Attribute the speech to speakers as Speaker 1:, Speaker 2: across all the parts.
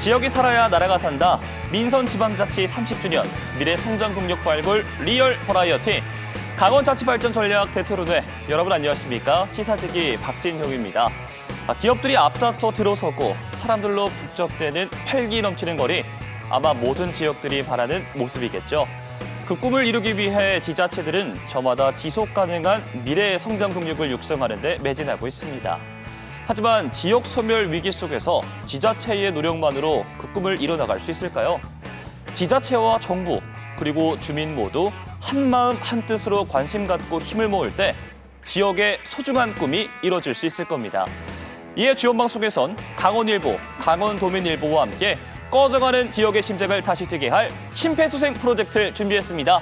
Speaker 1: 지역이 살아야 나라가 산다. 민선지방자치 30주년 미래 성장 동력 발굴 리얼 버라이어티 강원자치발전 전략 대토론회. 여러분 안녕하십니까? 시사지기 박진형입니다. 기업들이 앞다퉈 들어서고 사람들로 북적대는 활기 넘치는 거리. 아마 모든 지역들이 바라는 모습이겠죠. 그 꿈을 이루기 위해 지자체들은 저마다 지속 가능한 미래의 성장 동력을 육성하는 데 매진하고 있습니다. 하지만 지역 소멸 위기 속에서 지자체의 노력만으로 그 꿈을 이뤄나갈 수 있을까요? 지자체와 정부, 그리고 주민 모두 한마음 한뜻으로 관심 갖고 힘을 모을 때 지역의 소중한 꿈이 이뤄질 수 있을 겁니다. 이에 주연방송에선 강원일보, 강원도민일보와 함께 꺼져가는 지역의 심장을 다시 뛰게 할 심폐소생 프로젝트를 준비했습니다.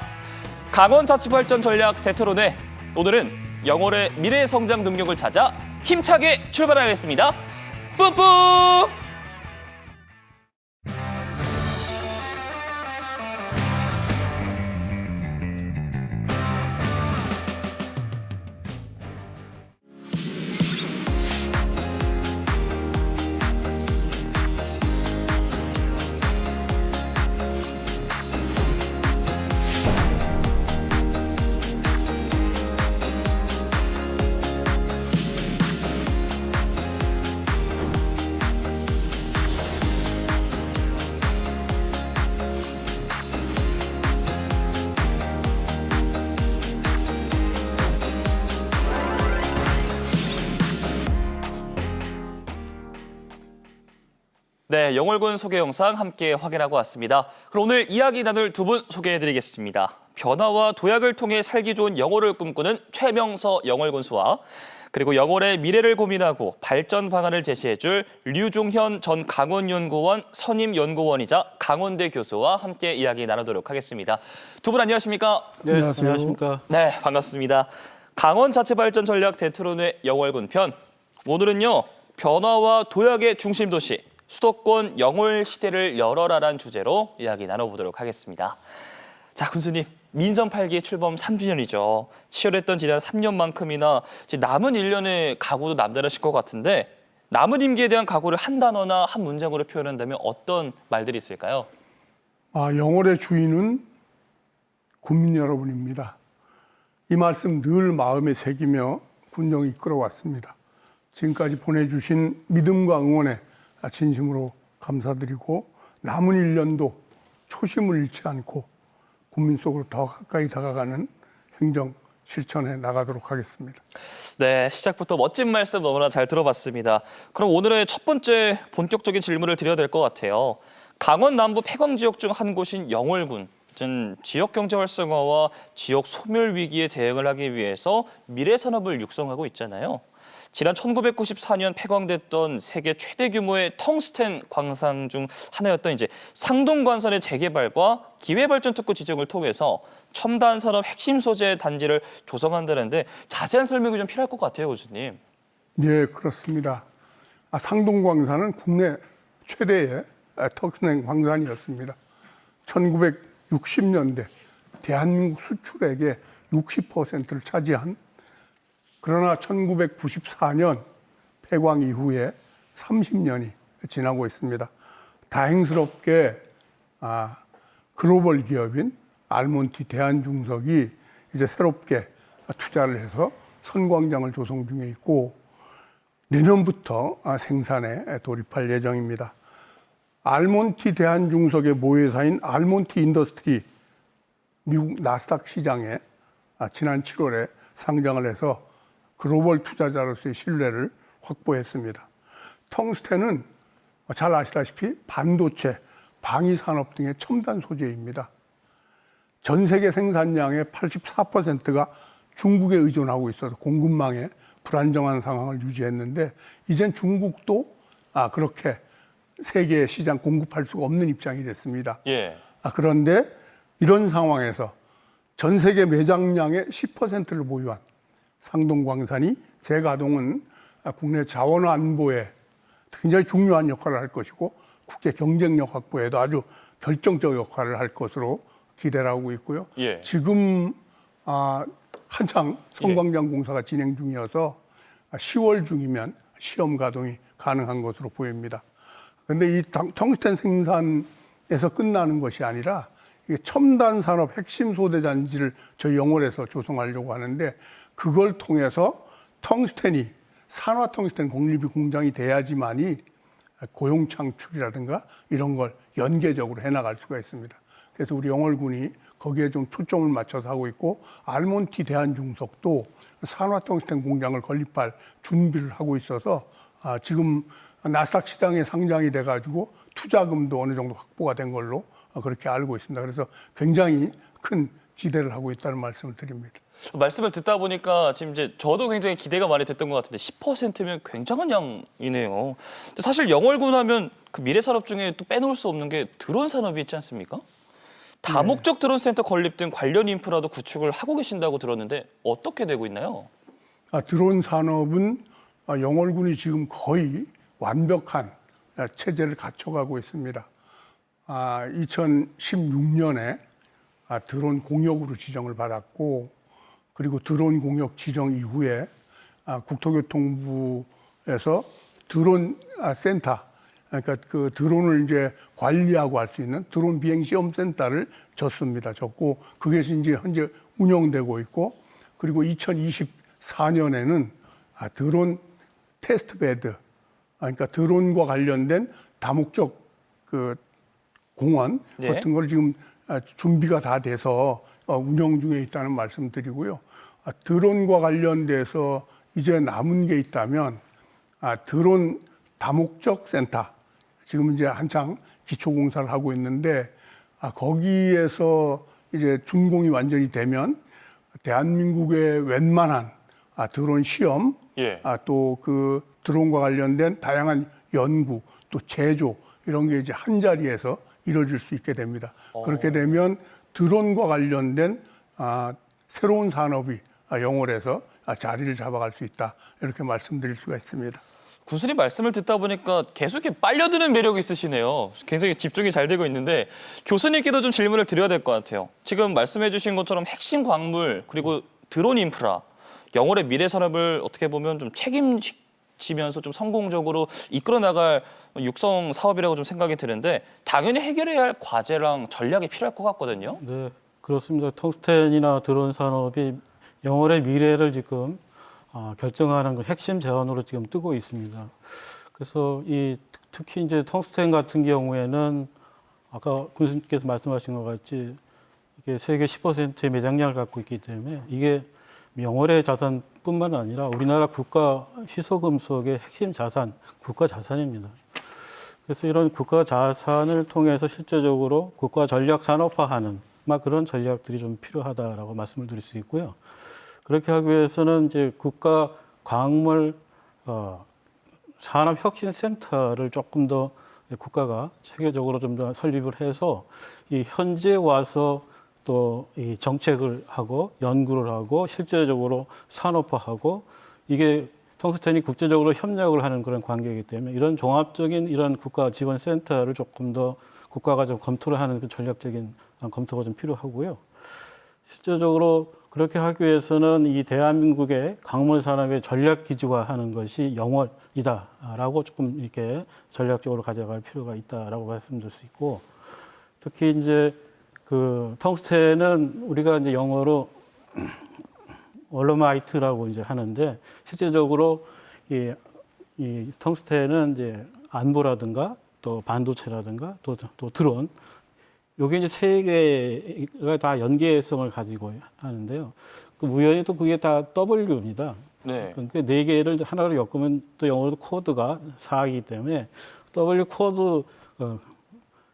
Speaker 1: 강원자치발전 전략 대토론회. 오늘은 영월의 미래 성장 능력을 찾아 힘차게 출발하겠습니다. 뿌뿌! 네, 영월군 소개 영상 함께 확인하고 왔습니다. 그럼 오늘 이야기 나눌 두 분 소개해드리겠습니다. 변화와 도약을 통해 살기 좋은 영월을 꿈꾸는 최명서 영월군수와 그리고 영월의 미래를 고민하고 발전 방안을 제시해줄 류종현 전 강원연구원 선임연구원이자 강원대 교수와 함께 이야기 나누도록 하겠습니다. 두 분 안녕하십니까?
Speaker 2: 네, 안녕하십니까?
Speaker 1: 네, 반갑습니다. 강원자치발전 전략 대토론회 영월군 편. 오늘은요, 변화와 도약의 중심 도시. 수도권 영월 시대를 열어라란 주제로 이야기 나눠보도록 하겠습니다. 자, 군수님, 민선 8기 출범 3주년이죠. 치열했던 지난 3년만큼이나 남은 1년의 각오도 남다르실 것 같은데 남은 임기에 대한 각오를 한 단어나 한 문장으로 표현한다면 어떤 말들이 있을까요?
Speaker 2: 영월의 주인은 국민 여러분입니다. 이 말씀 늘 마음에 새기며 군정을 이끌어왔습니다. 지금까지 보내주신 믿음과 응원에 진심으로 감사드리고 남은 1년도 초심을 잃지 않고 국민 속으로 더 가까이 다가가는 행정 실천해 나가도록 하겠습니다.
Speaker 1: 네, 시작부터 멋진 말씀 너무나 잘 들어봤습니다. 그럼 오늘의 첫 번째 본격적인 질문을 드려야 될 것 같아요. 강원 남부 폐광 지역 중 한 곳인 영월군. 지역 경제 활성화와 지역 소멸 위기에 대응을 하기 위해서 미래 산업을 육성하고 있잖아요. 지난 1994년 폐광됐던 세계 최대 규모의 텅스텐 광산 중 하나였던 상동관선의 재개발과 기회발전 특구 지정을 통해서 첨단 산업 핵심 소재 단지를 조성한다는데 자세한 설명이 좀 필요할 것 같아요, 교수님.
Speaker 2: 네, 그렇습니다. 상동광산은 국내 최대의 텅스텐 광산이었습니다. 1960년대 대한민국 수출액의 60%를 차지한, 그러나 1994년 폐광 이후에 30년이 지나고 있습니다. 다행스럽게 글로벌 기업인 알몬티 대한중석이 이제 새롭게 투자를 해서 선광장을 조성 중에 있고 내년부터 생산에 돌입할 예정입니다. 알몬티 대한중석의 모회사인 알몬티 인더스트리 미국 나스닥 시장에 지난 7월에 상장을 해서 글로벌 투자자로서의 신뢰를 확보했습니다. 텅스텐은 잘 아시다시피 반도체, 방위산업 등의 첨단 소재입니다. 전 세계 생산량의 84%가 중국에 의존하고 있어서 공급망에 불안정한 상황을 유지했는데 이젠 중국도 그렇게 세계 시장 공급할 수가 없는 입장이 됐습니다.
Speaker 1: 예.
Speaker 2: 그런데 이런 상황에서 전 세계 매장량의 10%를 보유한 상동광산이 재가동은 국내 자원 안보에 굉장히 중요한 역할을 할 것이고 국제 경쟁력 확보에도 아주 결정적 역할을 할 것으로 기대를 하고 있고요.
Speaker 1: 예.
Speaker 2: 지금 한창 성광장 공사가 진행 중이어서 10월 중이면 시험 가동이 가능한 것으로 보입니다. 근데 이 텅스텐 생산에서 끝나는 것이 아니라 이게 첨단 산업 핵심 소대 단지를 저희 영월에서 조성하려고 하는데 그걸 통해서 텅스텐이 산화 텅스텐 공립이 공장이 돼야지만이 고용 창출이라든가 이런 걸 연계적으로 해나갈 수가 있습니다. 그래서 우리 영월군이 거기에 좀 초점을 맞춰서 하고 있고 알몬티 대한중석도 산화 텅스텐 공장을 건립할 준비를 하고 있어서 지금 나스닥 시장에 상장이 돼가지고 투자금도 어느 정도 확보가 된 걸로 그렇게 알고 있습니다. 그래서 굉장히 큰 기대를 하고 있다는 말씀을 드립니다.
Speaker 1: 말씀을 듣다 보니까 지금 이제 저도 굉장히 기대가 많이 됐던 것 같은데 10%면 굉장한 양이네요. 근데 사실 영월군 하면 그 미래 산업 중에 또 빼놓을 수 없는 게 드론 산업이 있지 않습니까? 다목적 드론 센터 건립 등 관련 인프라도 구축을 하고 계신다고 들었는데 어떻게 되고 있나요?
Speaker 2: 드론 산업은 영월군이 지금 거의 완벽한 체제를 갖춰가고 있습니다. 2016년에 드론 공역으로 지정을 받았고 그리고 드론 공역 지정 이후에 국토교통부에서 드론 센터, 그러니까 그 드론을 이제 관리하고 할 수 있는 드론 비행 시험 센터를 졌습니다. 졌고 그게 이제 현재 운영되고 있고 그리고 2024년에는 드론 테스트 베드, 그러니까 드론과 관련된 다목적 그 공원
Speaker 1: 네.
Speaker 2: 같은 걸 지금 준비가 다 돼서 운영 중에 있다는 말씀드리고요. 드론과 관련돼서 이제 남은 게 있다면 드론 다목적 센터 지금 이제 한창 기초 공사를 하고 있는데 거기에서 이제 준공이 완전히 되면 대한민국의 웬만한 드론 시험
Speaker 1: 예.
Speaker 2: 또 그 드론과 관련된 다양한 연구 또 제조 이런 게 이제 한 자리에서 이루어질 수 있게 됩니다. 그렇게 되면 드론과 관련된 새로운 산업이 영월에서 자리를 잡아갈 수 있다 이렇게 말씀드릴 수가 있습니다.
Speaker 1: 군수님 말씀을 듣다 보니까 계속 이렇게 빨려드는 매력이 있으시네요. 굉장히 집중이 잘 되고 있는데 교수님께도 좀 질문을 드려야 될 것 같아요. 지금 말씀해 주신 것처럼 핵심 광물 그리고 드론 인프라, 영월의 미래 산업을 어떻게 보면 좀 책임지면서 좀 성공적으로 이끌어 나갈 육성 사업이라고 좀 생각이 드는데 당연히 해결해야 할 과제랑 전략이 필요할 것 같거든요.
Speaker 3: 네, 그렇습니다. 텅스텐이나 드론 산업이 영월의 미래를 지금 결정하는 그 핵심 자원으로 지금 뜨고 있습니다. 그래서 특히 이제 텅스텐 같은 경우에는 아까 군수님께서 말씀하신 것 같이 이게 세계 10%의 매장량을 갖고 있기 때문에 이게 영월의 자산뿐만 아니라 우리나라 국가 희소금속의 핵심 자산, 국가 자산입니다. 그래서 이런 국가 자산을 통해서 실제적으로 국가 전략 산업화하는 그런 전략들이 좀 필요하다라고 말씀을 드릴 수 있고요. 그렇게 하기 위해서는 이제 국가 광물 산업혁신센터를 조금 더 국가가 체계적으로 좀 더 설립을 해서 이 현지에 와서 또 이 정책을 하고 연구를 하고 실제적으로 산업화하고 이게 텅스텐이 국제적으로 협력을 하는 그런 관계이기 때문에 이런 종합적인 이런 국가 지원 센터를 조금 더 국가가 좀 검토를 하는 그 전략적인 검토가 좀 필요하고요. 실제적으로 그렇게 하기 위해서는 이 대한민국의 광물 산업의 전략 기지화하는 것이 영월이다라고 조금 이렇게 전략적으로 가져갈 필요가 있다라고 말씀드릴 수 있고 특히 이제 그 텅스텐은 우리가 이제 영어로 얼러마이트라고 이제 하는데 실제적으로 이 텅스텐은 이제 안보라든가 또 반도체라든가 또 드론 요게 이제 세 개가 다 연계성을 가지고 하는데요. 그 우연히 또 그게 다 W입니다.
Speaker 1: 네.
Speaker 3: 그러니까 네 개를 하나로 엮으면 또 영어로 코드가 4이기 때문에 W 코드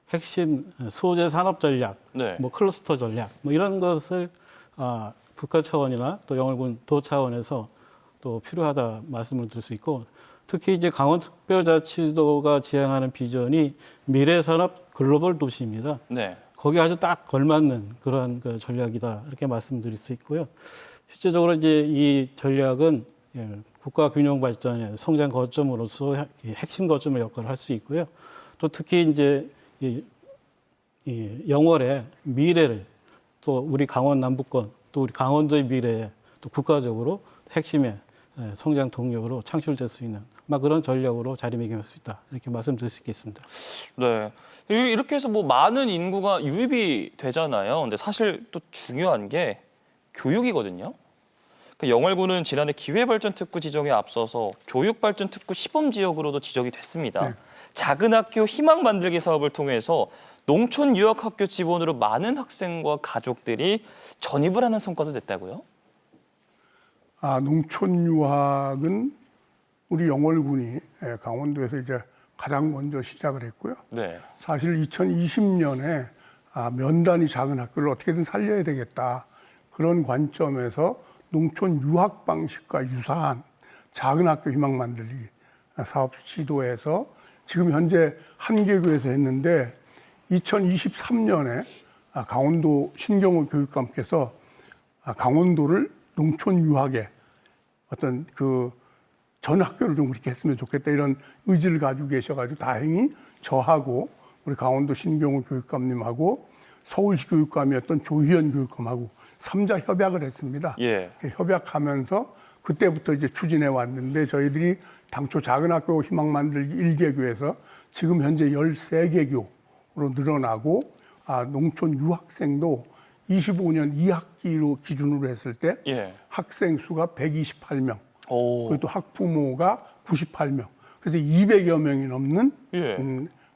Speaker 3: 핵심 소재 산업 전략,
Speaker 1: 네.
Speaker 3: 뭐 클러스터 전략, 뭐 이런 것을 국가 차원이나 또 영월군 도 차원에서 또 필요하다 말씀을 드릴 수 있고 특히 이제 강원특별자치도가 지향하는 비전이 미래산업 글로벌 도시입니다.
Speaker 1: 네.
Speaker 3: 거기 아주 딱 걸맞는 그런 그 전략이다 이렇게 말씀드릴 수 있고요. 실제적으로 이제 이 전략은 국가 균형 발전의 성장 거점으로서 핵심 거점의 역할을 할 수 있고요. 또 특히 이제 이 영월의 미래를 또 우리 강원 남부권 또 우리 강원도의 미래에 또 국가적으로 핵심의 성장 동력으로 창출될 수 있는 그런 전략으로 자리매김할 수 있다. 이렇게 말씀드릴 수 있겠습니다.
Speaker 1: 네. 이렇게 해서 뭐 많은 인구가 유입이 되잖아요. 근데 사실 또 중요한 게 교육이거든요. 그 영월군은 지난해 기회발전특구 지정에 앞서서 교육발전특구 시범지역으로도 지정이 됐습니다.
Speaker 2: 네.
Speaker 1: 작은 학교 희망 만들기 사업을 통해서 농촌 유학학교 지원으로 많은 학생과 가족들이 전입을 하는 성과도 냈다고요?
Speaker 2: 농촌 유학은 우리 영월군이 강원도에서 이제 가장 먼저 시작을 했고요.
Speaker 1: 네.
Speaker 2: 사실 2020년에 면단위 작은 학교를 어떻게든 살려야 되겠다. 그런 관점에서 농촌 유학 방식과 유사한 작은 학교 희망 만들기 사업 시도해서 지금 현재 한 개교에서 했는데 2023년에 강원도 신경호 교육감께서 강원도를 농촌 유학의 어떤 그 전 학교를 좀 그렇게 했으면 좋겠다 이런 의지를 가지고 계셔가지고 다행히 저하고 우리 강원도 신경호 교육감님하고 서울시 교육감이었던 조희연 교육감하고 3자 협약을 했습니다.
Speaker 1: 예.
Speaker 2: 협약하면서 그때부터 이제 추진해 왔는데 저희들이 당초 작은 학교 희망 만들기 1개교에서 지금 현재 13개교로 늘어나고 농촌 유학생도 25년 2학기로 기준으로 했을 때
Speaker 1: 예.
Speaker 2: 학생 수가 128명,
Speaker 1: 오.
Speaker 2: 그리고 또 학부모가 98명, 그래서 200여 명이 넘는
Speaker 1: 예.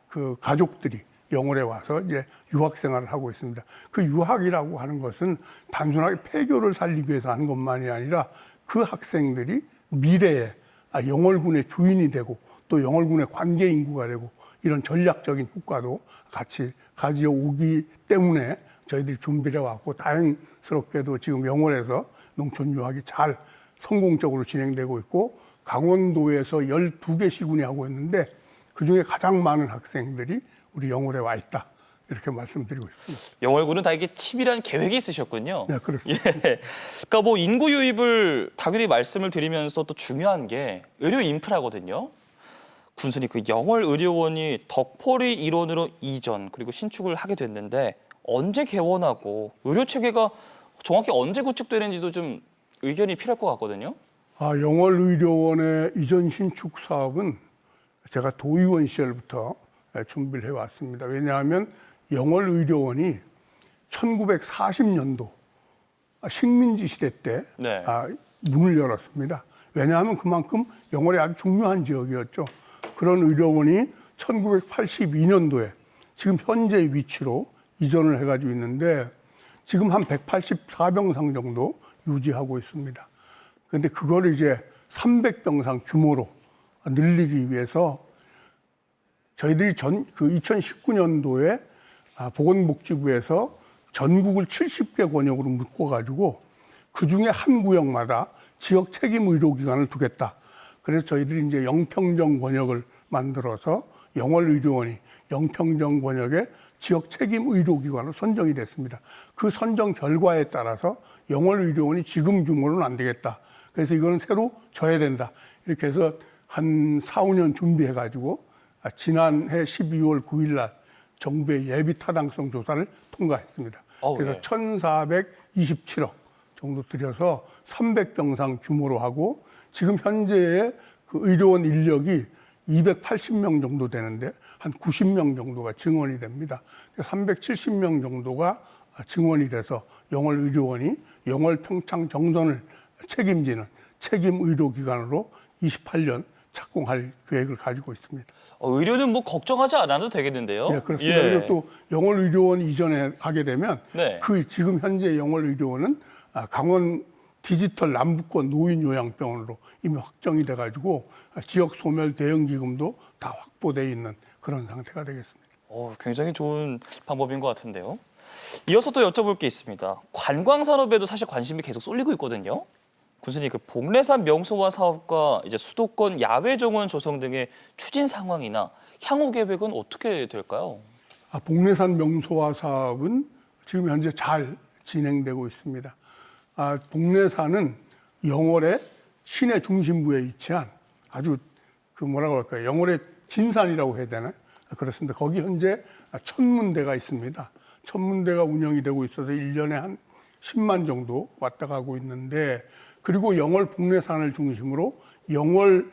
Speaker 2: 그 가족들이 영월에 와서 이제 유학 생활을 하고 있습니다. 그 유학이라고 하는 것은 단순하게 폐교를 살리기 위해서 하는 것만이 아니라 그 학생들이 미래에 영월군의 주인이 되고 또 영월군의 관계 인구가 되고 이런 전략적인 효과도 같이 가져오기 때문에 저희들이 준비를 해왔고 다행스럽게도 지금 영월에서 농촌 유학이 잘 성공적으로 진행되고 있고 강원도에서 12개 시군이 하고 있는데 그중에 가장 많은 학생들이 우리 영월에 와 있다. 이렇게 말씀드리고 있습니다.
Speaker 1: 영월군은 다 이게 치밀한 계획이 있으셨군요.
Speaker 2: 네, 그렇습니다.
Speaker 1: 예. 그러니까 뭐 인구 유입을 당연히 말씀을 드리면서 또 중요한 게 의료 인프라거든요. 군수님, 그 영월 의료원이 덕포리 일원으로 이전 그리고 신축을 하게 됐는데 언제 개원하고 의료 체계가 정확히 언제 구축되는지도 좀 의견이 필요할 것 같거든요.
Speaker 2: 영월 의료원의 이전 신축 사업은 제가 도의원 시절부터 준비를 해왔습니다. 왜냐하면 영월 의료원이 1940년도 식민지 시대 때
Speaker 1: 네.
Speaker 2: 문을 열었습니다. 왜냐하면 그만큼 영월이 아주 중요한 지역이었죠. 그런 의료원이 1982년도에 지금 현재 위치로 이전을 해가지고 있는데 지금 한 184병상 정도 유지하고 있습니다. 그런데 그걸 이제 300병상 규모로 늘리기 위해서 저희들이 2019년도에 보건복지부에서 전국을 70개 권역으로 묶어가지고 그 중에 한 구역마다 지역 책임 의료기관을 두겠다. 그래서 저희들이 이제 영평정 권역을 만들어서 영월의료원이 영평정 권역의 지역 책임 의료기관으로 선정이 됐습니다. 그 선정 결과에 따라서 영월의료원이 지금 규모로는 안 되겠다. 그래서 이거는 새로 져야 된다. 이렇게 해서 한 4, 5년 준비해가지고 지난해 12월 9일 날 정부의 예비 타당성 조사를 통과했습니다. 그래서
Speaker 1: 예.
Speaker 2: 1,427억 정도 들여서 300병상 규모로 하고 지금 현재의 그 의료원 인력이 280명 정도 되는데 한 90명 정도가 증원이 됩니다. 370명 정도가 증원이 돼서 영월 의료원이 영월 평창 정선을 책임지는 책임 의료기관으로 28년 착공할 계획을 가지고 있습니다.
Speaker 1: 의료는 뭐 걱정하지 않아도 되겠는데요.
Speaker 2: 네, 그렇습니다. 그리고 또 영월 의료원 이전에 하게 되면
Speaker 1: 네.
Speaker 2: 그 지금 현재 영월 의료원은 강원 디지털 남북권 노인 요양병원으로 이미 확정이 돼가지고 지역 소멸 대응 기금도 다 확보돼 있는 그런 상태가 되겠습니다.
Speaker 1: 굉장히 좋은 방법인 것 같은데요. 이어서 또 여쭤볼 게 있습니다. 관광 산업에도 사실 관심이 계속 쏠리고 있거든요. 군수님, 그 복례산 명소화 사업과 이제 수도권 야외 정원 조성 등의 추진 상황이나 향후 계획은 어떻게 될까요?
Speaker 2: 복례산 명소화 사업은 지금 현재 잘 진행되고 있습니다. 복례산은 영월의 시내 중심부에 위치한 아주 그 뭐라고 할까요? 영월의 진산이라고 해야 되나요? 그렇습니다. 거기 현재 천문대가 있습니다. 천문대가 운영이 되고 있어서 1년에 한 10만 정도 왔다 가고 있는데, 그리고 영월 복례산을 중심으로 영월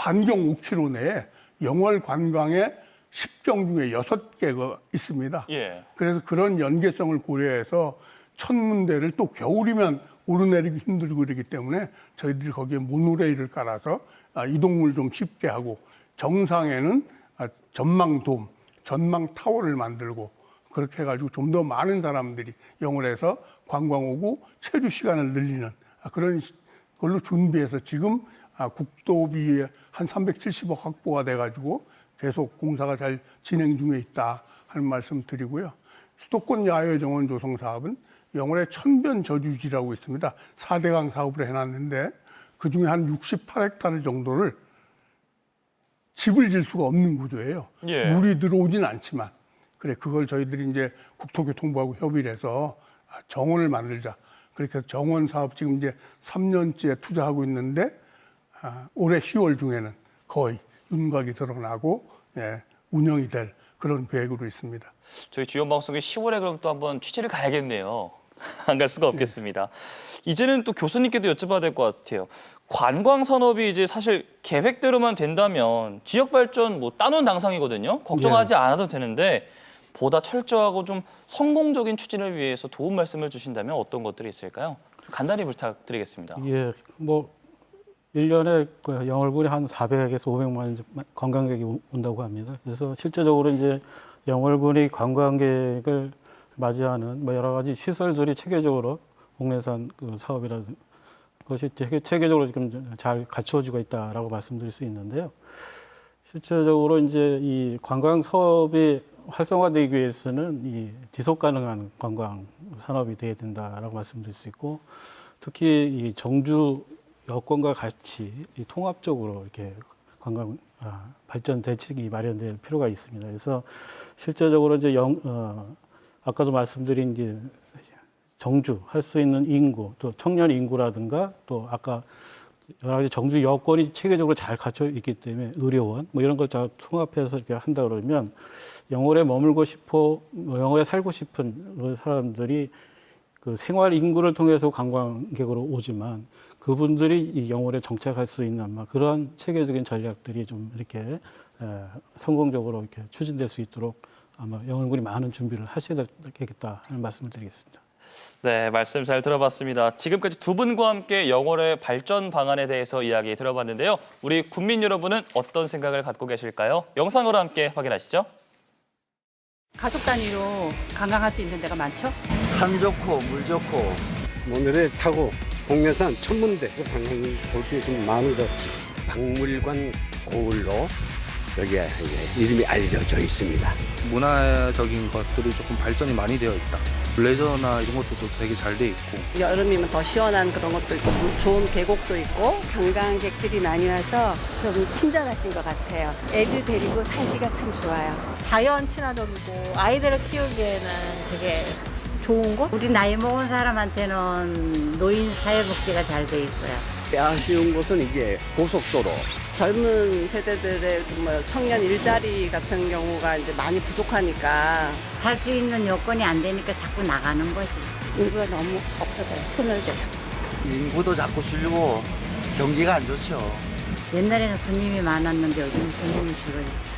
Speaker 2: 반경 5km 내에 영월 관광의 10경 중에 6개가 있습니다.
Speaker 1: 예.
Speaker 2: 그래서 그런 연계성을 고려해서 천문대를 또 겨울이면 오르내리기 힘들고 그러기 때문에 저희들이 거기에 모노레일을 깔아서 이동을 좀 쉽게 하고 정상에는 전망돔, 전망타워를 만들고 그렇게 해가지고 좀 더 많은 사람들이 영월에서 관광 오고 체류 시간을 늘리는 그런 걸로 준비해서 지금 국도비 한 370억 확보가 돼가지고 계속 공사가 잘 진행 중에 있다 하는 말씀 드리고요. 수도권 야외 정원 조성 사업은 영월에 천변 저주지라고 있습니다. 4대강 사업을 해놨는데 그중에 한 68헥타르 정도를 집을 질 수가 없는 구조예요.
Speaker 1: 예.
Speaker 2: 물이 들어오진 않지만 그래 그걸 저희들이 이제 국토교통부하고 협의를 해서 정원을 만들자. 그렇게 해서 정원 사업 지금 이제 3년째 투자하고 있는데 올해 10월 중에는 거의 윤곽이 드러나고 운영이 될 그런 계획으로 있습니다.
Speaker 1: 저희 주연 방송에 10월에 그럼 또 한번 취재를 가야겠네요. 안 갈 수가 없겠습니다. 이제는 또 교수님께도 여쭤봐야 될 것 같아요. 관광 산업이 이제 사실 계획대로만 된다면 지역 발전 뭐 따놓은 당상이거든요. 걱정하지 않아도 되는데 보다 철저하고 좀 성공적인 추진을 위해서 도움 말씀을 주신다면 어떤 것들이 있을까요? 간단히 부탁드리겠습니다.
Speaker 3: 예, 뭐 1년에 그 영월군이 한 400에서 500만 관광객이 온다고 합니다. 그래서 실제적으로 이제 영월군이 관광객을 맞이하는 뭐 여러 가지 시설들이 체계적으로 국내산 그 사업이라든 그것이 체계적으로 지금 잘 갖추어지고 있다라고 말씀드릴 수 있는데요. 실제적으로 이제 이 관광 사업이 활성화되기 위해서는 이 지속 가능한 관광 산업이 돼야 된다라고 말씀드릴 수 있고, 특히 이 정주 여건과 같이 이 통합적으로 이렇게 관광 발전 대책이 마련될 필요가 있습니다. 그래서 실제적으로 이제 아까도 말씀드린 이제 정주 할 수 있는 인구, 또 청년 인구라든가 또 아까 여러 가지 정주 여건이 체계적으로 잘 갖춰 있기 때문에 의료원 뭐 이런 걸 다 통합해서 이렇게 한다 그러면 영월에 머물고 싶어, 영월에 살고 싶은 사람들이 그 생활 인구를 통해서 관광객으로 오지만 그분들이 이 영월에 정착할 수 있는 아마 그러한 체계적인 전략들이 좀 이렇게 성공적으로 이렇게 추진될 수 있도록 아마 영월군이 많은 준비를 하셔야 되겠다 하는 말씀을 드리겠습니다.
Speaker 1: 네, 말씀 잘 들어봤습니다. 지금까지 두 분과 함께 영월의 발전 방안에 대해서 이야기 들어봤는데요. 우리 국민 여러분은 어떤 생각을 갖고 계실까요? 영상으로 함께 확인하시죠.
Speaker 4: 가족 단위로 관광할 수 있는 데가 많죠?
Speaker 5: 산 좋고 물 좋고
Speaker 6: 모노레일 타고 국내산 천문대 관광 볼 게 좀 많은 것 같아요.
Speaker 5: 박물관 고을로 여기에 이름이 알려져 있습니다.
Speaker 7: 문화적인 것들이 조금 발전이 많이 되어 있다. 레저나 이런 것도 되게 잘 돼 있고.
Speaker 8: 여름이면 더 시원한 그런 것도 있고 좋은 계곡도 있고 관광객들이 많이 와서 좀 친절하신 것 같아요. 애들 데리고 살기가 참 좋아요.
Speaker 9: 자연 친화적이고 아이들을 키우기에는 되게 좋은 곳?
Speaker 4: 우리 나이 먹은 사람한테는 노인 사회복지가 잘 돼 있어요.
Speaker 5: 아쉬운 것은 이제 고속도로.
Speaker 8: 젊은 세대들의 정말 청년 일자리 같은 경우가 이제 많이 부족하니까
Speaker 4: 살 수 있는 여건이 안 되니까 자꾸 나가는 거지.
Speaker 8: 인구가 너무 없어져요. 소멸돼요.
Speaker 5: 인구도 자꾸 줄고 경기가 안 좋죠.
Speaker 4: 옛날에는 손님이 많았는데 요즘 손님이 줄어들죠.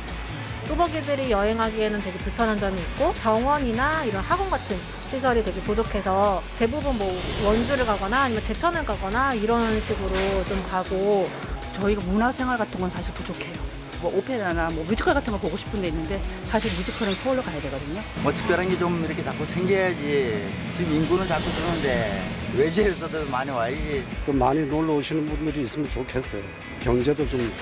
Speaker 9: 뚜벅이들이 여행하기에는 되게 불편한 점이 있고 병원이나 이런 학원 같은 시설이 되게 부족해서 대부분 뭐 원주를 가거나 아니면 제천을 가거나 이런 식으로 좀 가고
Speaker 4: 저희가 문화생활 같은 건 사실 부족해요. 뭐 오페라나 뭐 뮤지컬 같은 거 보고 싶은 데 있는데 사실 뮤지컬은 서울로 가야 되거든요.
Speaker 5: 뭐 특별한 게 좀 이렇게 자꾸 생겨야지. 지금 인구는 자꾸 드는데 외지에서도 많이 와야지.
Speaker 6: 또 많이 놀러 오시는 분들이 있으면 좋겠어요. 경제도 좀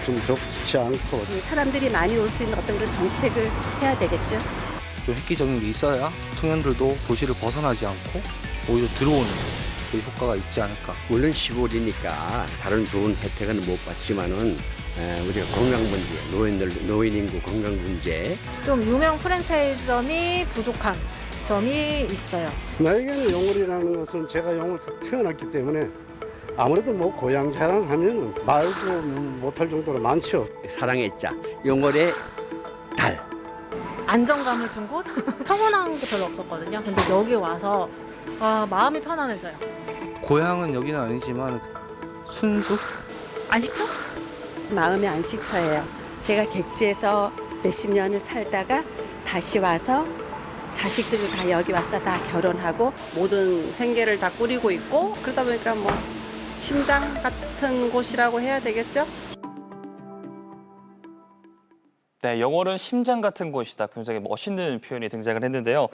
Speaker 6: 좋지 않고.
Speaker 8: 사람들이 많이 올 수 있는 어떤 그런 정책을 해야 되겠죠.
Speaker 7: 좀 획기적인 게 있어야 청년들도 도시를 벗어나지 않고 오히려 들어오는 그 효과가 있지 않을까.
Speaker 5: 물론 시골이니까 다른 좋은 혜택은 못 받지만은 우리가 건강 문제, 노인 인구 건강 문제.
Speaker 9: 좀 유명 프랜차이즈점이 부족한 점이 있어요.
Speaker 6: 나에게는 영월이라는 것은 제가 영월에서 태어났기 때문에 아무래도 뭐 고향 자랑하면은 말도 못할 정도로 많죠.
Speaker 5: 사랑의 자, 영월의 달.
Speaker 9: 안정감을 준 곳? 평온한 게 별로 없었거든요. 근데 여기 와서 마음이 편안해져요.
Speaker 7: 고향은 여기는 아니지만 순수?
Speaker 4: 안식처?
Speaker 8: 마음의 안식처예요. 제가 객지에서 몇십 년을 살다가 다시 와서 자식들도 다 여기 와서 다 결혼하고 모든 생계를 다 꾸리고 있고 그러다 보니까 뭐 심장 같은 곳이라고 해야 되겠죠?
Speaker 1: 네, 영월은 심장 같은 곳이다. 굉장히 멋있는 표현이 등장을 했는데요.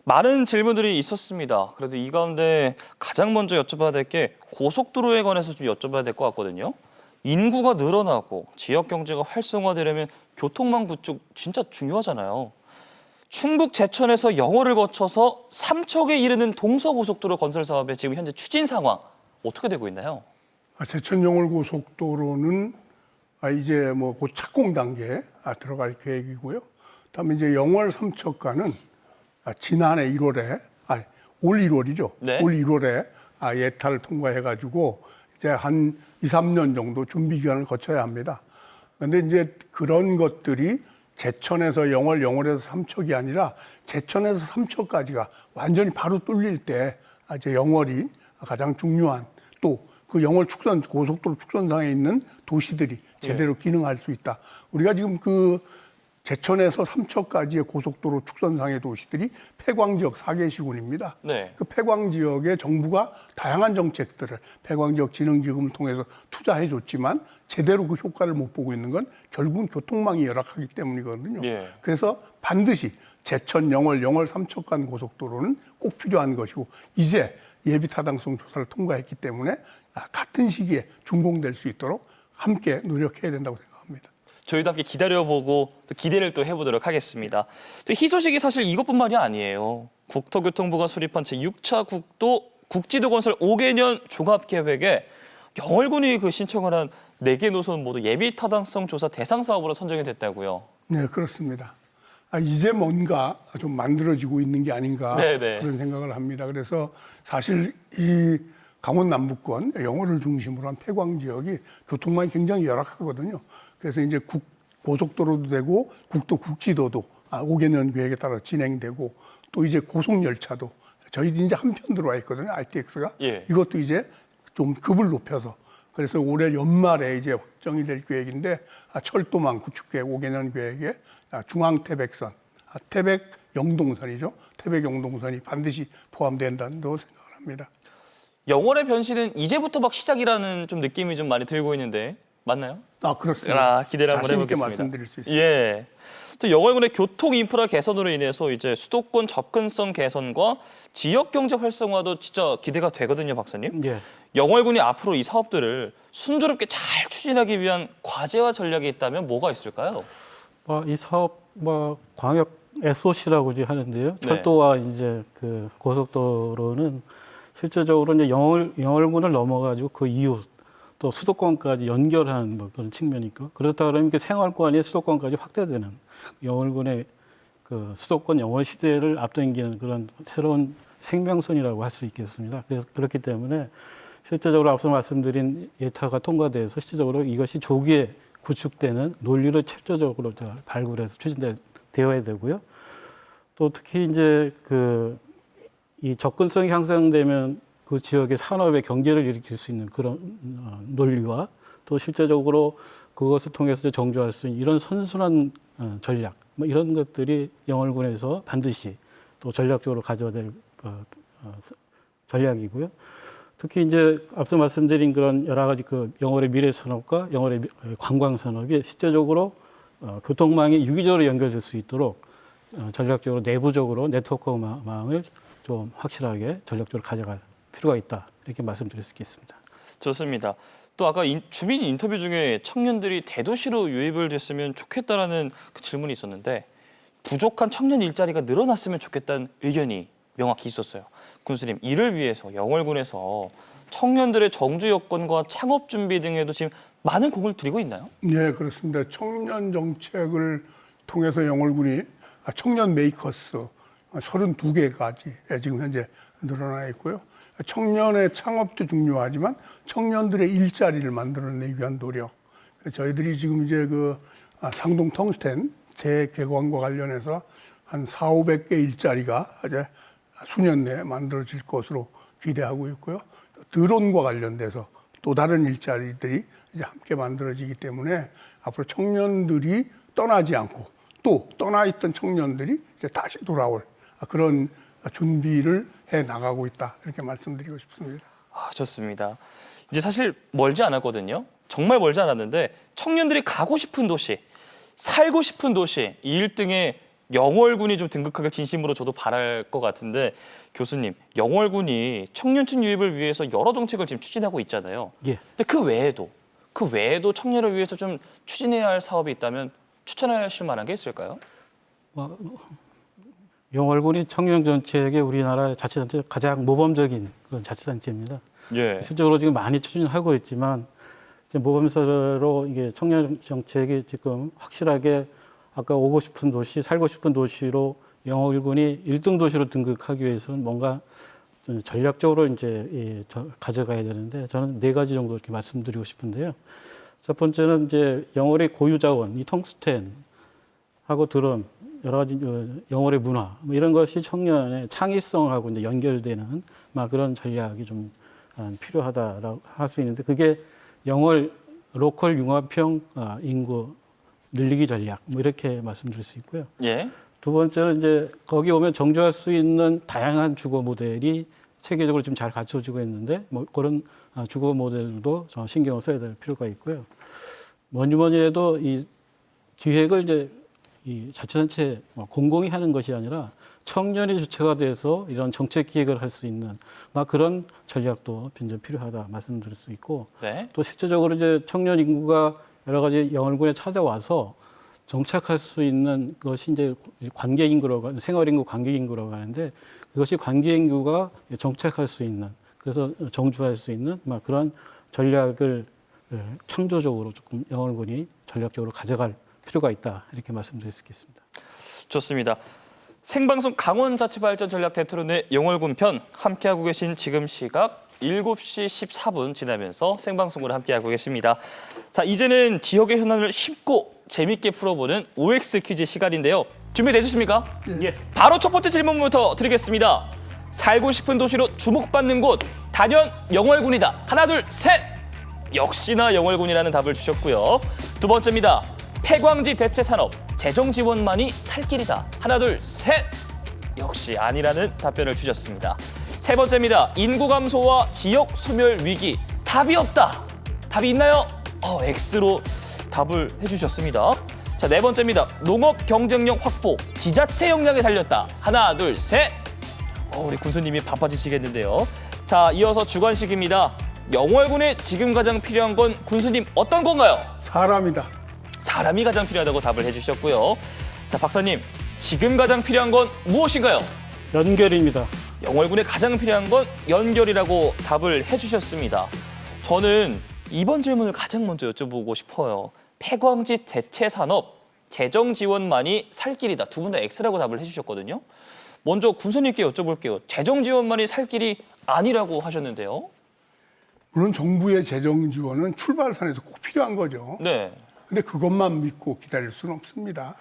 Speaker 1: 많은 질문들이 있었습니다. 그래도 이 가운데 가장 먼저 여쭤봐야 될 게 고속도로에 관해서 좀 여쭤봐야 될 것 같거든요. 인구가 늘어나고 지역 경제가 활성화되려면 교통망 구축 진짜 중요하잖아요. 충북 제천에서 영월을 거쳐서 삼척에 이르는 동서고속도로 건설 사업의 지금 현재 추진 상황 어떻게 되고 있나요?
Speaker 2: 제천 영월 고속도로는 이제 뭐 곧 착공 단계에 들어갈 계획이고요. 다음에 이제 영월 삼척간은 지난해 1월에 올 1월이죠.
Speaker 1: 네.
Speaker 2: 올 1월에 예타를 통과해가지고 이제 한 2, 3년 정도 준비 기간을 거쳐야 합니다. 그런데 이제 그런 것들이 제천에서 영월, 영월에서 삼척이 아니라 제천에서 삼척까지가 완전히 바로 뚫릴 때 이제 영월이 가장 중요한 또 그 영월 축선 고속도로 축선상에 있는 도시들이 제대로 기능할 수 있다. 우리가 지금 그 제천에서 삼척까지의 고속도로 축선상의 도시들이 폐광 지역 4개 시군입니다.
Speaker 1: 네.
Speaker 2: 그 폐광 지역에 정부가 다양한 정책들을 폐광 지역 진흥기금을 통해서 투자해 줬지만 제대로 그 효과를 못 보고 있는 건 결국은 교통망이 열악하기 때문이거든요.
Speaker 1: 예.
Speaker 2: 그래서 반드시 제천, 영월, 영월 삼척 간 고속도로는 꼭 필요한 것이고 이제 예비 타당성 조사를 통과했기 때문에 같은 시기에 준공될 수 있도록 함께 노력해야 된다고 생각합니다.
Speaker 1: 저희도 함께 기다려보고 또 기대를 또 해보도록 하겠습니다. 또 희소식이 사실 이것뿐만이 아니에요. 국토교통부가 수립한 제6차 국지도 건설 5개년 종합계획에 영월군이 그 신청을 한 4개 노선 모두 예비 타당성 조사 대상 사업으로 선정이 됐다고요.
Speaker 2: 네, 그렇습니다. 이제 뭔가 좀 만들어지고 있는 게 아닌가
Speaker 1: 네네.
Speaker 2: 그런 생각을 합니다. 그래서 사실 이 강원 남부권 영월을 중심으로 한 폐광 지역이 교통망이 굉장히 열악하거든요. 그래서 이제 고속도로도 되고 국지도도 5개년 계획에 따라 진행되고 또 이제 고속열차도 저희도 이제 한편 들어와 있거든요. RTX가.
Speaker 1: 예.
Speaker 2: 이것도 이제 좀 급을 높여서 그래서 올해 연말에 이제 확정이 될 계획인데 철도망 구축 계획 5개년 계획에 중앙태백선, 태백 영동선이죠. 태백 영동선이 반드시 포함된다고 생각을 합니다.
Speaker 1: 영월의 변신은 이제부터 막 시작이라는 좀 느낌이 좀 많이 들고 있는데 맞나요?
Speaker 2: 그렇습니다.
Speaker 1: 기대를 한번
Speaker 2: 자신 있게
Speaker 1: 해보겠습니다.
Speaker 2: 말씀드릴 수 있습니다.
Speaker 1: 예. 또 영월군의 교통 인프라 개선으로 인해서 이제 수도권 접근성 개선과 지역 경제 활성화도 진짜 기대가 되거든요, 박사님.
Speaker 3: 예.
Speaker 1: 영월군이 앞으로 이 사업들을 순조롭게 잘 추진하기 위한 과제와 전략이 있다면 뭐가 있을까요?
Speaker 3: 이 사업 광역 SOC라고 이제 하는데요.
Speaker 1: 네.
Speaker 3: 철도와 이제 그 고속도로는 실제적으로 이제 영월군을 넘어가지고 그 이후 또 수도권까지 연결하는 그런 측면이고 그렇다 그러면 그 생활권이 수도권까지 확대되는 영월군의 그 수도권 영월 시대를 앞당기는 그런 새로운 생명선이라고 할 수 있겠습니다. 그래서 그렇기 때문에 실제적으로 앞서 말씀드린 예타가 통과돼서 실제적으로 이것이 조기에 구축되는 논리를 철저적으로 발굴해서 추진되어야 되고요. 또 특히 이제 이 접근성이 향상되면 그 지역의 산업의 경제를 일으킬 수 있는 그런 논리와 또 실제적으로 그것을 통해서 정조할 수 있는 이런 선순환 전략 이런 것들이 영월군에서 반드시 또 전략적으로 가져야 될 전략이고요. 특히 이제 앞서 말씀드린 그런 여러 가지 그 영월의 미래 산업과 영월의 관광 산업이 실제적으로 교통망이 유기적으로 연결될 수 있도록 전략적으로 내부적으로 네트워크망을 좀 확실하게 전략적으로 가져갈 필요가 있다 이렇게 말씀드릴 수 있겠습니다.
Speaker 1: 좋습니다. 또 아까 주민 인터뷰 중에 청년들이 대도시로 유입을 됐으면 좋겠다라는 그 질문이 있었는데 부족한 청년 일자리가 늘어났으면 좋겠다는 의견이 명확히 있었어요. 군수님, 이를 위해서 영월군에서 청년들의 정주 여건과 창업 준비 등에도 지금 많은 공을 들이고 있나요?
Speaker 2: 네, 그렇습니다. 청년 정책을 통해서 영월군이 청년 메이커스 32개까지 지금 현재 늘어나 있고요. 청년의 창업도 중요하지만 청년들의 일자리를 만들어내기 위한 노력. 저희들이 지금 이제 상동 텅스텐 재개관과 관련해서 한 400~500개 일자리가 이제 수년 내에 만들어질 것으로 기대하고 있고요. 드론과 관련돼서 또 다른 일자리들이 이제 함께 만들어지기 때문에 앞으로 청년들이 떠나지 않고 또 떠나 있던 청년들이 이제 다시 돌아올 그런 준비를 해 나가고 있다 이렇게 말씀드리고 싶습니다.
Speaker 1: 아, 좋습니다. 이제 사실 멀지 않았거든요. 정말 멀지 않았는데 청년들이 가고 싶은 도시, 살고 싶은 도시 이 1등에 영월군이 좀 등극하길 진심으로 저도 바랄 것 같은데 교수님, 영월군이 청년층 유입을 위해서 여러 정책을 지금 추진하고 있잖아요.
Speaker 3: 예.
Speaker 1: 근데 그 외에도 청년을 위해서 좀 추진해야 할 사업이 있다면 추천하실 만한 게 있을까요?
Speaker 3: 영월군이 청년 정책의 우리나라 자치단체 가장 모범적인 그런 자치단체입니다.
Speaker 1: 예.
Speaker 3: 실질적으로 지금 많이 추진하고 있지만 이제 모범사로 이게 청년 정책이 지금 확실하게 아까 오고 싶은 도시, 살고 싶은 도시로 영월군이 1등 도시로 등극하기 위해서는 뭔가 전략적으로 이제 가져가야 되는데 저는 4가지 정도 이렇게 말씀드리고 싶은데요. 첫 번째는 이제 영월의 고유 자원, 이 텅스텐하고 드럼, 여러 가지 영월의 문화 뭐 이런 것이 청년의 창의성하고 이제 연결되는 막 그런 전략이 좀 필요하다라고 할 수 있는데 그게 영월 로컬 융합형 인구 늘리기 전략 뭐 이렇게 말씀드릴 수 있고요.
Speaker 1: 예.
Speaker 3: 두 번째는 이제 거기 오면 정주할 수 있는 다양한 주거 모델이 세계적으로 지금 잘 갖춰지고 있는데 뭐 그런 주거 모델도 신경을 써야 될 필요가 있고요. 뭐니 해도 이 기획을 이제 이 자치단체 공공이 하는 것이 아니라 청년이 주체가 돼서 이런 정책 기획을 할 수 있는 막 그런 전략도 굉장히 필요하다 말씀드릴 수 있고
Speaker 1: 네.
Speaker 3: 또 실제적으로 이제 청년 인구가 여러 가지 영월군에 찾아와서 정착할 수 있는 것이 이제 관계 인구라고 하는 생활 인구, 관계 인구라고 하는데 그것이 관계 인구가 정착할 수 있는 그래서 정주할 수 있는 막 그런 전략을 창조적으로 조금 영월군이 전략적으로 가져갈 필요가 있다 이렇게 말씀드릴 수 있겠습니다.
Speaker 1: 좋습니다. 생방송 강원자치발전 전략 대토론회 영월군 편 함께하고 계신 지금 시각 7시 14분 지나면서 생방송으로 함께하고 계십니다. 자, 이제는 지역의 현안을 쉽고 재밌게 풀어보는 OX 퀴즈 시간인데요. 준비되셨습니까?
Speaker 3: 예.
Speaker 1: 바로 첫 번째 질문부터 드리겠습니다. 살고 싶은 도시로 주목받는 곳, 단연 영월군이다. 하나, 둘, 셋! 역시나 영월군이라는 답을 주셨고요. 두 번째입니다. 폐광지 대체 산업, 재정 지원만이 살 길이다. 하나, 둘, 셋! 역시 아니라는 답변을 주셨습니다. 세 번째입니다. 인구 감소와 지역 소멸 위기, 답이 없다. 답이 있나요? X로 답을 해주셨습니다. 자, 네 번째입니다. 농업 경쟁력 확보, 지자체 역량에 달렸다. 하나, 둘, 셋! 우리 군수님이 바빠지시겠는데요. 자, 이어서 주관식입니다. 영월군에 지금 가장 필요한 건 군수님 어떤 건가요?
Speaker 2: 사람이다.
Speaker 1: 사람이 가장 필요하다고 답을 해주셨고요. 자, 박사님, 지금 가장 필요한 건 무엇인가요?
Speaker 3: 연결입니다.
Speaker 1: 영월군에 가장 필요한 건 연결이라고 답을 해주셨습니다. 저는 이번 질문을 가장 먼저 여쭤보고 싶어요. 폐광지 대체 산업, 재정 지원만이 살 길이다. 두 분 다 X라고 답을 해주셨거든요. 먼저 군수님께 여쭤볼게요. 재정 지원만이 살 길이 아니라고 하셨는데요.
Speaker 2: 물론 정부의 재정 지원은 출발선에서 꼭 필요한 거죠.
Speaker 1: 네.
Speaker 2: 근데 그것만 믿고 기다릴 수는 없습니다.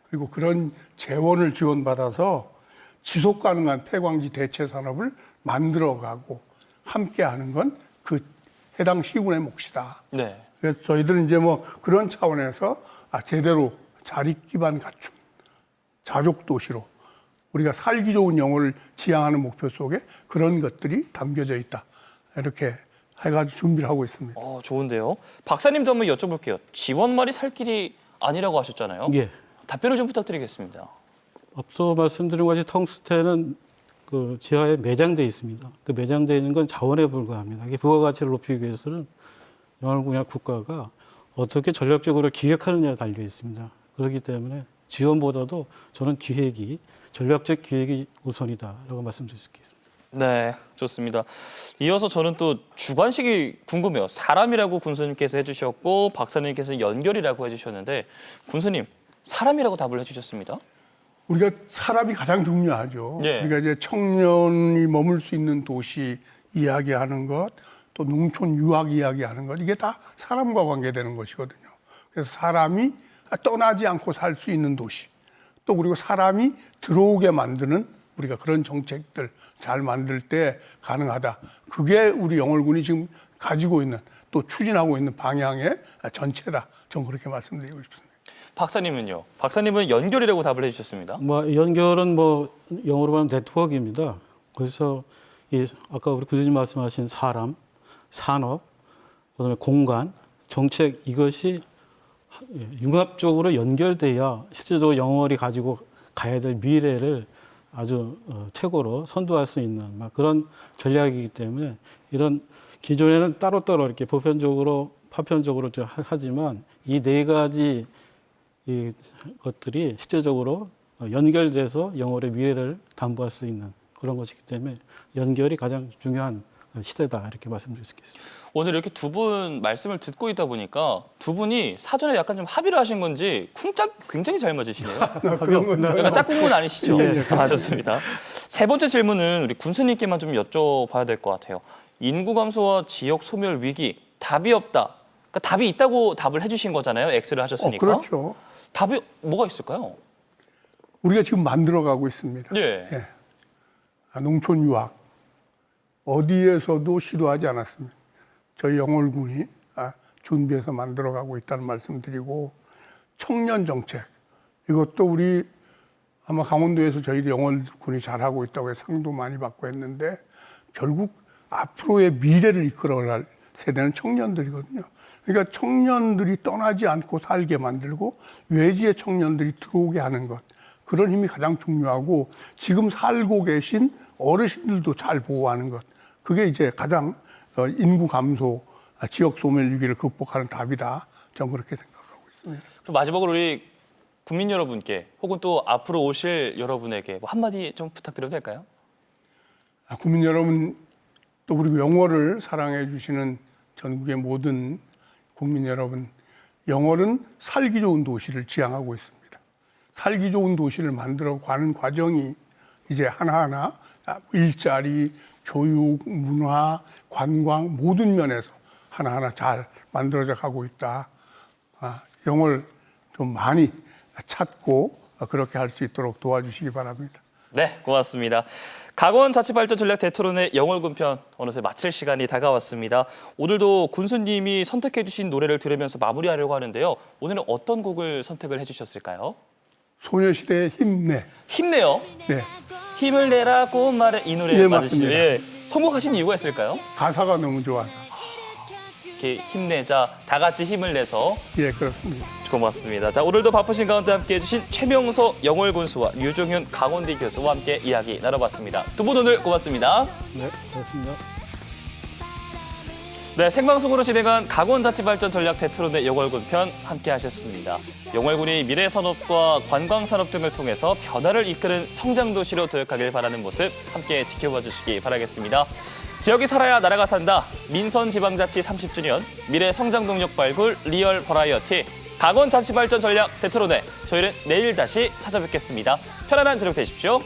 Speaker 2: 그리고 그런 재원을 지원받아서 지속 가능한 폐광지 대체 산업을 만들어가고 함께하는 건 그 해당 시군의 몫이다.
Speaker 1: 네.
Speaker 2: 그래서 저희들은 이제 뭐 그런 차원에서 제대로 자립 기반 갖춘 자족 도시로 우리가 살기 좋은 영월을 지향하는 목표 속에 그런 것들이 담겨져 있다. 이렇게 해가지고 준비를 하고 있습니다.
Speaker 1: 좋은데요. 박사님도 한번 여쭤볼게요. 지원만이 살 길이 아니라고 하셨잖아요.
Speaker 3: 예.
Speaker 1: 답변을 좀 부탁드리겠습니다.
Speaker 3: 앞서 말씀드린 것이 텅스텐은 그 지하에 매장돼 있습니다. 그 매장돼 있는 건 자원에 불과합니다. 이게 부가가치를 높이기 위해서는 영월군이나 국가가 어떻게 전략적으로 기획하느냐에 달려 있습니다. 그렇기 때문에 지원보다도 저는 기획이 전략적 기획이 우선이다라고 말씀드릴 수 있겠습니다.
Speaker 1: 네, 좋습니다. 이어서 저는 또 주관식이 궁금해요. 사람이라고 군수님께서 해주셨고 박사님께서 연결이라고 해주셨는데 군수님 사람이라고 답을 해주셨습니다.
Speaker 2: 우리가 사람이 가장 중요하죠.
Speaker 1: 예.
Speaker 2: 우리가 이제 청년이 머물 수 있는 도시 이야기하는 것, 또 농촌 유학 이야기하는 것, 이게 다 사람과 관계되는 것이거든요. 그래서 사람이 떠나지 않고 살 수 있는 도시, 또 그리고 사람이 들어오게 만드는 우리가 그런 정책들 잘 만들 때 가능하다. 그게 우리 영월군이 지금 가지고 있는 또 추진하고 있는 방향의 전체다. 전 그렇게 말씀드리고 싶습니다.
Speaker 1: 박사님은요? 박사님은 연결이라고 답을 해주셨습니다.
Speaker 3: 뭐 연결은 뭐 영어로 말하면 네트워크입니다. 그래서 아까 우리 교수님 말씀하신 사람, 산업, 그다음에 공간, 정책 이것이 융합적으로 연결돼야 실제로 영월이 가지고 가야 될 미래를 아주 최고로 선도할 수 있는 막 그런 전략이기 때문에 이런 기존에는 따로따로 이렇게 보편적으로 파편적으로 하지만 이 네 가지 이 것들이 실제적으로 연결돼서 영월의 미래를 담보할 수 있는 그런 것이기 때문에 연결이 가장 중요한 시대다 이렇게 말씀드릴 수 있겠습니다.
Speaker 1: 오늘 이렇게 두 분 말씀을 듣고 있다 보니까 두 분이 사전에 약간 좀 합의를 하신 건지 쿵짝 굉장히 잘 맞으시네요. 약간 짝꿍은 아니시죠? 아, 좋습니다. 세 번째 질문은 우리 군수님께만 좀 여쭤봐야 될 것 같아요. 인구 감소와 지역 소멸 위기, 답이 없다. 그러니까 답이 있다고 답을 해주신 거잖아요. X를 하셨으니까.
Speaker 2: 그렇죠.
Speaker 1: 답이 뭐가 있을까요?
Speaker 2: 우리가 지금 만들어가고 있습니다.
Speaker 1: 예.
Speaker 2: 농촌 유학 어디에서도 시도하지 않았습니다. 저희 영월군이 준비해서 만들어가고 있다는 말씀드리고 청년 정책 이것도 우리 아마 강원도에서 저희들 영월군이 잘하고 있다고 해서 상도 많이 받고 했는데 결국 앞으로의 미래를 이끌어갈 세대는 청년들이거든요. 그러니까 청년들이 떠나지 않고 살게 만들고 외지의 청년들이 들어오게 하는 것 그런 힘이 가장 중요하고 지금 살고 계신 어르신들도 잘 보호하는 것 그게 이제 가장 인구 감소, 지역 소멸 위기를 극복하는 답이다. 저는 그렇게 생각하고 있습니다.
Speaker 1: 그럼 마지막으로 우리 국민 여러분께 혹은 또 앞으로 오실 여러분에게 뭐 한마디 좀 부탁드려도 될까요?
Speaker 2: 국민 여러분 또 우리 영월을 사랑해 주시는 전국의 모든 국민 여러분, 영월은 살기 좋은 도시를 지향하고 있습니다. 살기 좋은 도시를 만들어 가는 과정이 이제 하나하나 일자리, 교육, 문화, 관광 모든 면에서 하나하나 잘 만들어져 가고 있다. 영월 좀 많이 찾고 그렇게 할 수 있도록 도와주시기 바랍니다.
Speaker 1: 네, 고맙습니다. 강원자치발전 전략 대토론의 영월군 편 어느새 마칠 시간이 다가왔습니다. 오늘도 군수님이 선택해 주신 노래를 들으면서 마무리하려고 하는데요. 오늘은 어떤 곡을 선택을 해주셨을까요?
Speaker 2: 소녀시대의 힘내.
Speaker 1: 힘내요?
Speaker 2: 네.
Speaker 1: 힘을 내라고 말해 이 노래
Speaker 2: 예,
Speaker 1: 맞으시죠?
Speaker 2: 맞습니다.
Speaker 1: 예. 선곡하신 이유가 있을까요?
Speaker 2: 가사가 너무 좋아서.
Speaker 1: 이렇게 힘내자, 다 같이 힘을 내서.
Speaker 2: 예, 그렇습니다.
Speaker 1: 고맙습니다. 자, 오늘도 바쁘신 가운데 함께해 주신 최명서 영월군수와 류종윤 강원대 교수와 함께 이야기 나눠봤습니다. 두 분 오늘 고맙습니다.
Speaker 3: 네, 고맙습니다.
Speaker 1: 네, 생방송으로 진행한 강원자치발전 전략 대토론의 영월군 편 함께 하셨습니다. 영월군이 미래 산업과 관광 산업 등을 통해서 변화를 이끄는 성장 도시로 도약하길 바라는 모습 함께 지켜봐 주시기 바라겠습니다. 지역이 살아야 나라가 산다. 민선지방자치 30주년 미래 성장 동력 발굴 리얼 버라이어티 강원자치발전 전략 대토론회 저희는 내일 다시 찾아뵙겠습니다. 편안한 저녁 되십시오.